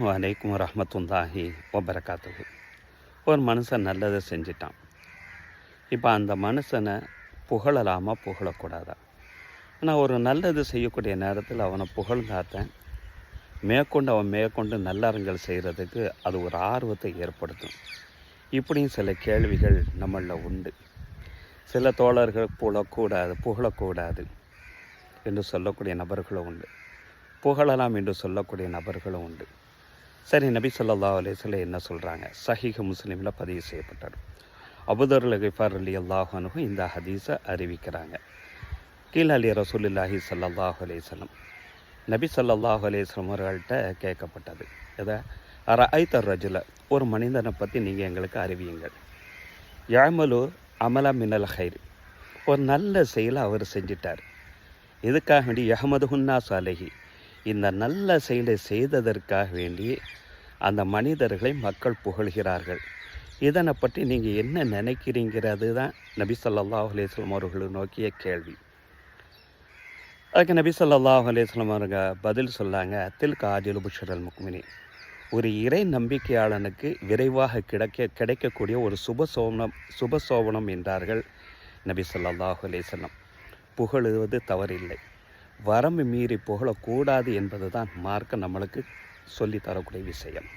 வலைக்கும் வரஹ்மத்துல்லாஹி வபரகாத்துஹு. ஒரு மனுஷன் நல்லதை செஞ்சிட்டான். இப்போ அந்த மனுஷனை புகழலாமா புகழக்கூடாதா? ஆனால் ஒரு நல்லது செய்யக்கூடிய நேரத்தில் அவனை புகழ்ந்தாத்தான் அவன் மேற்கொண்டு நல்லறங்கள் செய்கிறதுக்கு அது ஒரு ஆர்வத்தை ஏற்படுத்தும். இப்படியும் சில கேள்விகள் நம்மளில் உண்டு. சில தோழர்கள் புகழக்கூடாது என்று சொல்லக்கூடிய நபர்களும் உண்டு, புகழலாம் என்று சொல்லக்கூடிய நபர்களும் உண்டு. சரி, நபி ஸல்லல்லாஹு அலைஹி வஸல்லம் என்ன சொல்கிறாங்க? சஹீஹ் முஸ்லிமில் பதிவு செய்யப்பட்டார். அபூதர் கிஃபார் ரலியல்லாஹு அன்ஹு இந்த ஹதீஸை அறிவிக்கிறாங்க. கீழ அலி ரசூலுல்லாஹி ஸல்லல்லாஹு அலைஹி வஸல்லம், நபி ஸல்லல்லாஹு அலைஹி வஸல்லம் அவர்கள்ட்ட கேட்கப்பட்டது, எதை ரஅய்த ரஜுல, ஒரு மனிதனை பற்றி நீங்கள் எங்களுக்கு அறிவியுங்கள். யஅமலு அமல மினல் ஹைர், ஒரு நல்ல செயலை அவர் செஞ்சிட்டார். இதுக்காக வேண்டி யஹ்மதுஹுன்னாஸ் அலைஹி, இந்த நல்ல செயலை செய்ததற்காக வேண்டி அந்த மனிதர்களை மக்கள் புகழ்கிறார்கள். இதனை பற்றி நீங்கள் என்ன நினைக்கிறீங்கிறது தான் நபி ஸல்லல்லாஹு அலைஹி வஸல்லம் அவர்களை நோக்கிய கேள்வி. அதுக்கு நபி ஸல்லல்லாஹு அலைஹி வஸல்லம் அவர்கள் பதில் சொல்லாங்க, தில்க ஆஜிலு புஷ்ரல் முக்மினீன், ஒரு இறை நம்பிக்கையாளனுக்கு விரைவாக கிடைக்கக்கூடிய ஒரு சுபசோபனம் என்றார்கள் நபி ஸல்லல்லாஹு அலைஹி வஸல்லம். புகழுவது தவறில்லை, வரம்பு மீறி புகழக்கூடாது என்பது தான் மார்க்கம் நம்மளுக்கு சொல்லித்தரக்கூடிய விஷயம்.